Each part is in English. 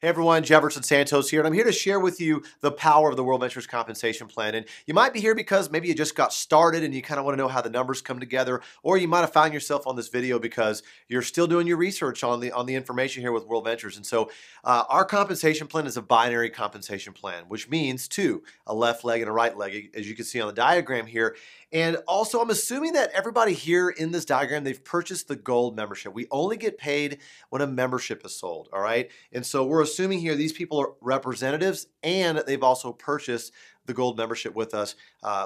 Hey everyone, Jefferson Santos here, and I'm here to share with you the power of the World Ventures Compensation Plan. And you might be here because maybe you just got started and you kind of want to know how the numbers come together, or you might have found yourself on this video because you're still doing your research on the information here with World Ventures. And so, our compensation plan is a binary compensation plan, which means two: a left leg and a right leg, as you can see on the diagram here. And also, I'm assuming that everybody here in this diagram, they've purchased the gold membership. We only get paid when a membership is sold, all right? And so we're assuming here these people are representatives and they've also purchased the gold membership with us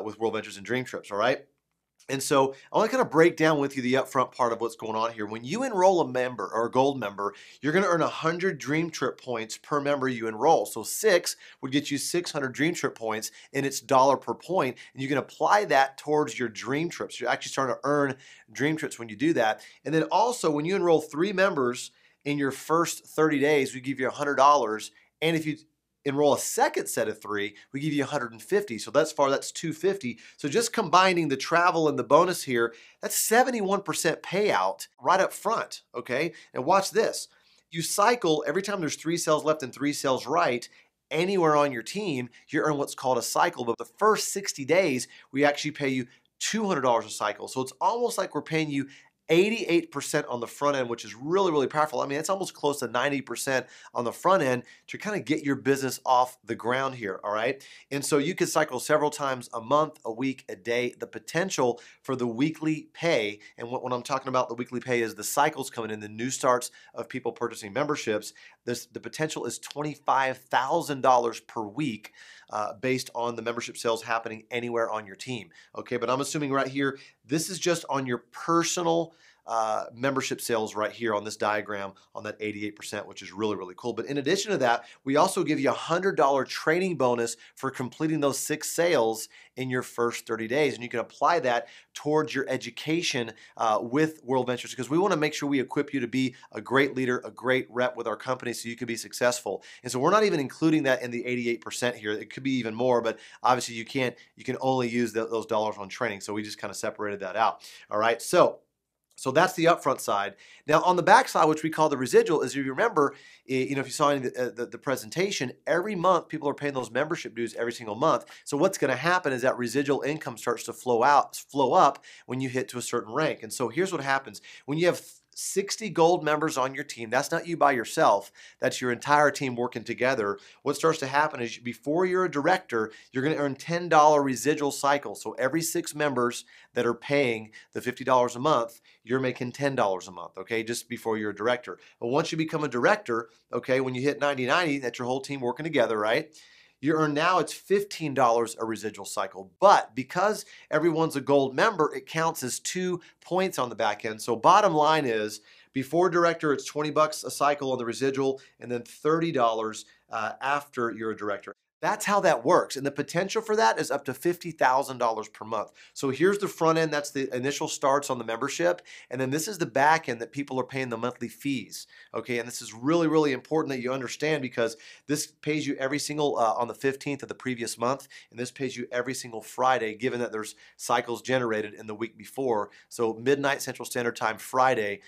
with World Ventures and Dream Trips, all right? And so I want to kind of break down with you the upfront part of what's going on here. When you enroll a member or a gold member, you're going to earn 100 Dream Trip points per member you enroll. So 6 would get you 600 Dream Trip points, and it's $1 per point. And you can apply that towards your Dream Trips. You're actually starting to earn Dream Trips when you do that. And then also, when you enroll 3 members in your first 30 days, we give you $100. And if you enroll a second set of 3, we give you 150. So that's 250. So just combining the travel and the bonus here, that's 71% payout right up front, okay? And watch this. You cycle every time there's 3 cells left and 3 cells right. Anywhere on your team, you earn what's called a cycle. But the first 60 days, we actually pay you $200 a cycle. So it's almost like we're paying you 88% on the front end, which is really, really powerful. I mean, it's almost close to 90% on the front end to kind of get your business off the ground here, all right? And so you could cycle several times a month, a week, a day. The potential for the weekly pay, and when I'm talking about the weekly pay is the cycles coming in, the new starts of people purchasing memberships, the potential is $25,000 per week based on the membership sales happening anywhere on your team, okay? But I'm assuming right here, this is just on your personal membership sales right here on this diagram on that 88%, which is really, really cool. But in addition to that, we also give you a $100 training bonus for completing those 6 sales in your first 30 days. And you can apply that towards your education with World Ventures, because we want to make sure we equip you to be a great leader, a great rep with our company so you can be successful. And so we're not even including that in the 88% here. It could be even more, but obviously you can only use those dollars on training. So we just kind of separated that out. All right. So that's the upfront side. Now on the back side, which we call the residual, as you remember, if you saw in the presentation, every month people are paying those membership dues every single month. So what's going to happen is that residual income starts to flow up when you hit to a certain rank. And so here's what happens. When you have 60 gold members on your team, that's not you by yourself, that's your entire team working together. What starts to happen is before you're a director, you're going to earn $10 residual cycle. So every 6 members that are paying the $50 a month, you're making $10 a month, okay, just before you're a director. But once you become a director, okay, when you hit 90-90, that's your whole team working together, right? You earn now it's $15 a residual cycle. But because everyone's a gold member, it counts as 2 points on the back end. So bottom line is, before director, it's $20 a cycle on the residual, and then $30 after you're a director. That's how that works. And the potential for that is up to $50,000 per month. So here's the front end. That's the initial starts on the membership. And then this is the back end that people are paying the monthly fees. Okay. And this is really, really important that you understand, because this pays you every single, on the 15th of the previous month. And this pays you every single Friday, given that there's cycles generated in the week before. So midnight Central Standard Time Friday,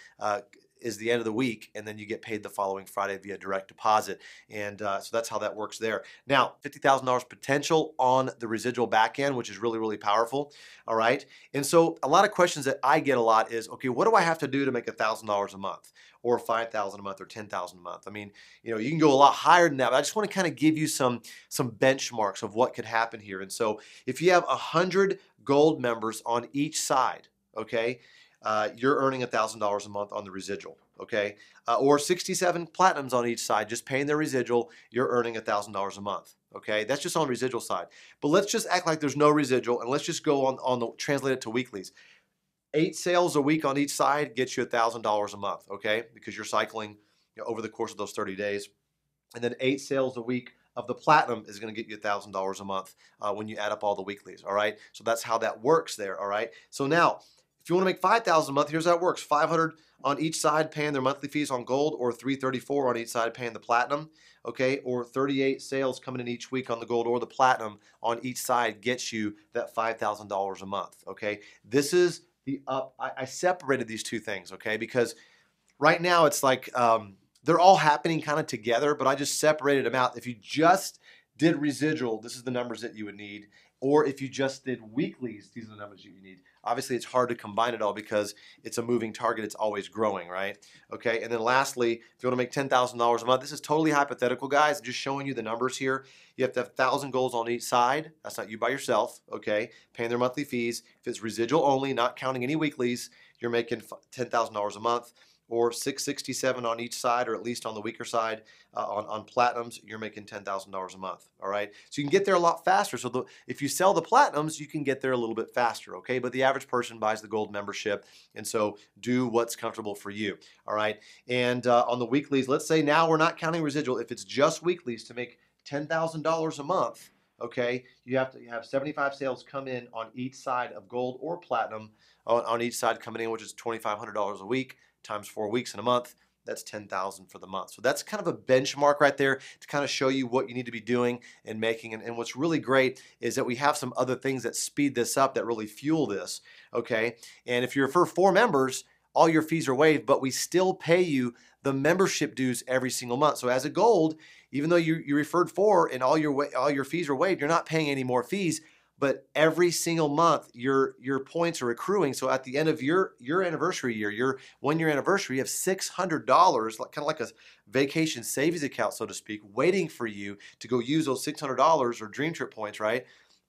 is the end of the week, and then you get paid the following Friday via direct deposit. And so that's how that works there. Now, $50,000 potential on the residual back end, which is really, really powerful. All right. And so a lot of questions that I get a lot is, okay, what do I have to do to make $1,000 a month, or $5,000 a month, or $10,000 a month? I mean, you can go a lot higher than that, but I just want to kind of give you some benchmarks of what could happen here. And so if you have 100 gold members on each side, okay, you're earning $1,000 a month on the residual, okay? Or 67 platinums on each side, just paying their residual, you're earning $1,000 a month, okay? That's just on the residual side. But let's just act like there's no residual, and let's just go on the translate it to weeklies. 8 sales a week on each side gets you $1,000 a month, okay? Because you're cycling over the course of those 30 days. And then 8 sales a week of the platinum is going to get you $1,000 a month when you add up all the weeklies, all right? So that's how that works there, all right? So now, if you want to make $5,000 a month, here's how it works. 500 on each side paying their monthly fees on gold, or 334 on each side paying the platinum, okay? Or 38 sales coming in each week on the gold or the platinum on each side gets you that $5,000 a month, okay? This is the up. I separated these two things, okay? Because right now it's like they're all happening kind of together, but I just separated them out. If you just did residual, this is the numbers that you would need. Or if you just did weeklies, these are the numbers you need. Obviously, it's hard to combine it all because it's a moving target. It's always growing, right? Okay, and then lastly, if you want to make $10,000 a month, this is totally hypothetical, guys. I'm just showing you the numbers here. You have to have 1,000 goals on each side. That's not you by yourself, okay? Paying their monthly fees. If it's residual only, not counting any weeklies, you're making $10,000 a month, or 667 on each side, or at least on the weaker side. On platinums, you're making $10,000 a month. All right, so you can get there a lot faster. So if you sell the platinums, you can get there a little bit faster. Okay, but the average person buys the gold membership, and so do what's comfortable for you. All right, and on the weeklies, let's say now we're not counting residual. If it's just weeklies to make $10,000 a month, okay, you have to have 75 sales come in on each side of gold or platinum, on each side coming in, which is $2,500 a week times 4 weeks in a month. That's $10,000 for the month. So that's kind of a benchmark right there to kind of show you what you need to be doing and making. And what's really great is that we have some other things that speed this up, that really fuel this, okay? And if you refer 4 members, all your fees are waived, but we still pay you the membership dues every single month. So as a gold, even though you referred 4 and all your fees are waived, you're not paying any more fees. But every single month, your points are accruing. So at the end of your anniversary year, your 1-year anniversary, you have $600, kind of like a vacation savings account, so to speak, waiting for you to go use those $600 or Dream Trip points, right,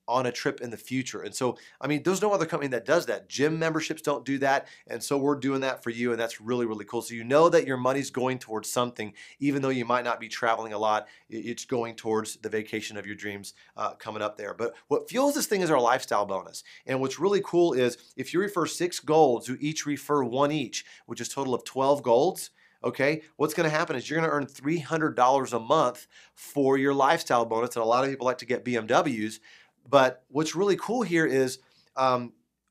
on a trip in the future. And so, I mean, there's no other company that does that. Gym memberships don't do that. And so we're doing that for you. And that's really, really cool. So you know that your money's going towards something, even though you might not be traveling a lot, it's going towards the vacation of your dreams coming up there. But what fuels this thing is our lifestyle bonus. And what's really cool is if you refer 6 golds who each refer 1 each, which is a total of 12 golds, okay, what's going to happen is you're going to earn $300 a month for your lifestyle bonus. And a lot of people like to get BMWs. But what's really cool here is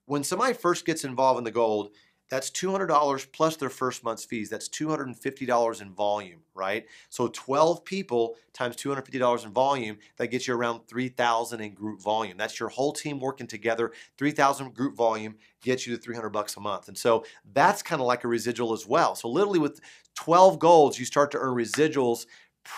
when somebody first gets involved in the gold, that's $200 plus their first month's fees. That's $250 in volume, right? So 12 people times $250 in volume, that gets you around 3,000 in group volume. That's your whole team working together. 3,000 group volume gets you to $300 a month. And so that's kind of like a residual as well. So literally with 12 golds, you start to earn residuals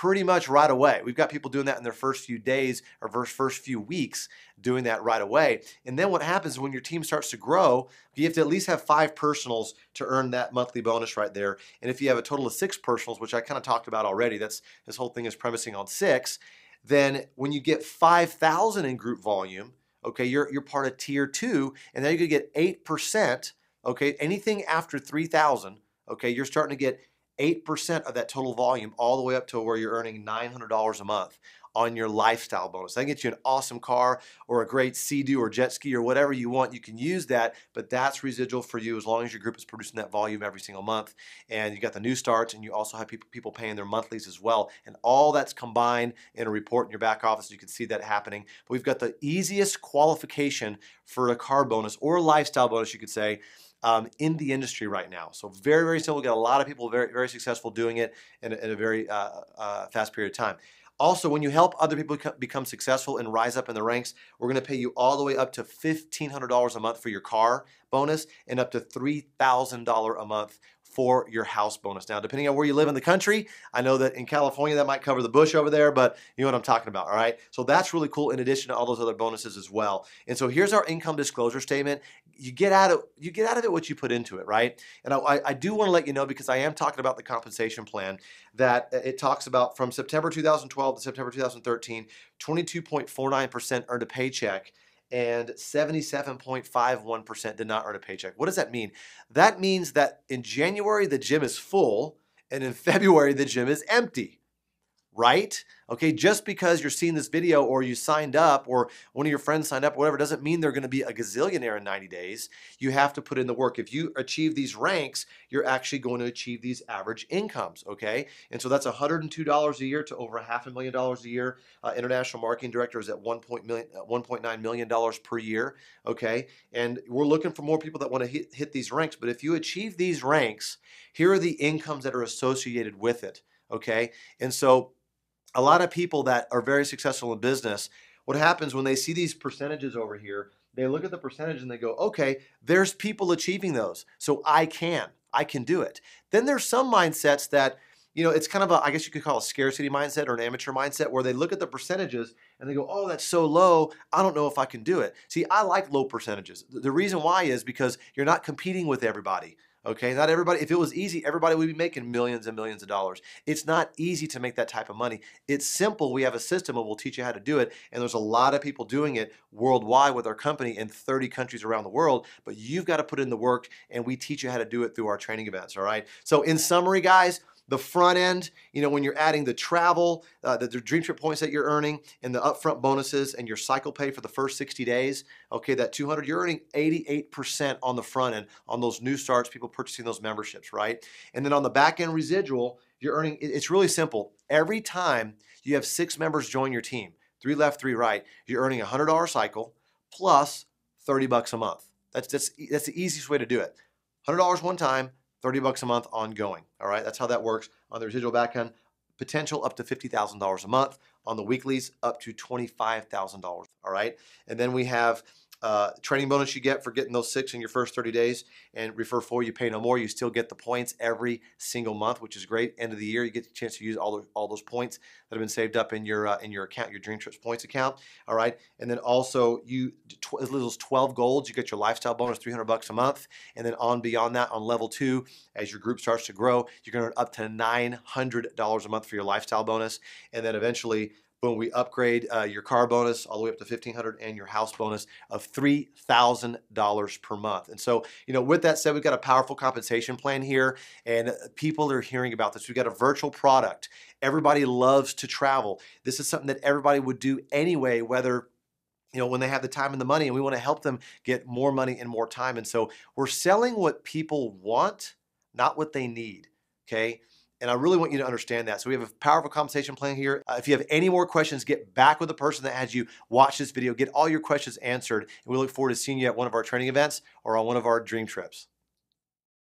pretty much right away. We've got people doing that in their first few days or first few weeks, doing that right away. And then what happens is when your team starts to grow, you have to at least have 5 personals to earn that monthly bonus right there. And if you have a total of 6 personals, which I kind of talked about already, this whole thing is premising on 6, then when you get 5,000 in group volume, okay, you're part of tier 2, and then you could get 8%, okay, anything after 3,000, okay, you're starting to get 8% of that total volume, all the way up to where you're earning $900 a month on your lifestyle bonus. That gets you an awesome car or a great Sea-Doo or jet ski or whatever you want. You can use that, but that's residual for you as long as your group is producing that volume every single month. And you got the new starts, and you also have people paying their monthlies as well. And all that's combined in a report in your back office. You can see that happening. But we've got the easiest qualification for a car bonus or a lifestyle bonus, you could say, in the industry right now. So very, very simple. We've got a lot of people very, very successful doing it in a very fast period of time. Also, when you help other people become successful and rise up in the ranks, we're going to pay you all the way up to $1,500 a month for your car bonus and up to $3,000 a month for your house bonus. Now, depending on where you live in the country, I know that in California that might cover the bush over there, but you know what I'm talking about, all right? So that's really cool in addition to all those other bonuses as well. And so here's our income disclosure statement. You get out of it what you put into it, right? And I do want to let you know, because I am talking about the compensation plan, that it talks about from September 2012 to September 2013, 22.49% earned a paycheck, and 77.51% did not earn a paycheck. What does that mean? That means that in January, the gym is full, and in February, the gym is empty, right? Okay, just because you're seeing this video or you signed up or one of your friends signed up or whatever doesn't mean they're going to be a gazillionaire in 90 days. You have to put in the work. If you achieve these ranks, you're actually going to achieve these average incomes, okay? And so that's $102 a year to over $500,000 a year. International marketing director is at $1.9 million per year, okay? And we're looking for more people that want to hit these ranks. But if you achieve these ranks, here are the incomes that are associated with it, okay? And so a lot of people that are very successful in business, what happens when they see these percentages over here, they look at the percentage and they go, okay, there's people achieving those, so I can do it. Then there's some mindsets that, it's kind of a, I guess you could call it a scarcity mindset or an amateur mindset where they look at the percentages and they go, oh, that's so low. I don't know if I can do it. See, I like low percentages. The reason why is because you're not competing with everybody. Okay, not everybody. If it was easy, everybody would be making millions and millions of dollars. It's not easy to make that type of money. It's simple. We have a system and we'll teach you how to do it. And there's a lot of people doing it worldwide with our company in 30 countries around the world. But you've got to put in the work, and we teach you how to do it through our training events. All right. So in summary, guys, the front end, when you're adding the travel, the dream trip points that you're earning, and the upfront bonuses and your cycle pay for the first 60 days, okay, that 200, you're earning 88% on the front end on those new starts, people purchasing those memberships, right? And then on the back end residual, you're earning, it's really simple. Every time you have 6 members join your team, 3 left, 3 right, you're earning a $100 cycle plus $30 a month. That's the easiest way to do it. $100 one time, $30 a month ongoing. All right, that's how that works on the residual back end. Potential up to $50,000 a month. On the weeklies, up to $25,000. All right, and then we have training bonus you get for getting those 6 in your first 30 days, and refer 4, you pay no more. You still get the points every single month, which is great. End of the year, you get the chance to use all those points that have been saved up in your account, your Dream Trips points account. All right, and then also as little as 12 golds, you get your lifestyle bonus, $300 a month, and then on beyond that, on level 2, as your group starts to grow, you're going to earn up to $900 a month for your lifestyle bonus, and then eventually, boom, we upgrade your car bonus all the way up to $1,500 and your house bonus of $3,000 per month. And so, with that said, we've got a powerful compensation plan here, and people are hearing about this. We've got a virtual product. Everybody loves to travel. This is something that everybody would do anyway, whether when they have the time and the money, and we want to help them get more money and more time. And so we're selling what people want, not what they need. Okay. And I really want you to understand that. So we have a powerful compensation plan here. If you have any more questions, get back with the person that had you watch this video. Get all your questions answered. And we look forward to seeing you at one of our training events or on one of our dream trips.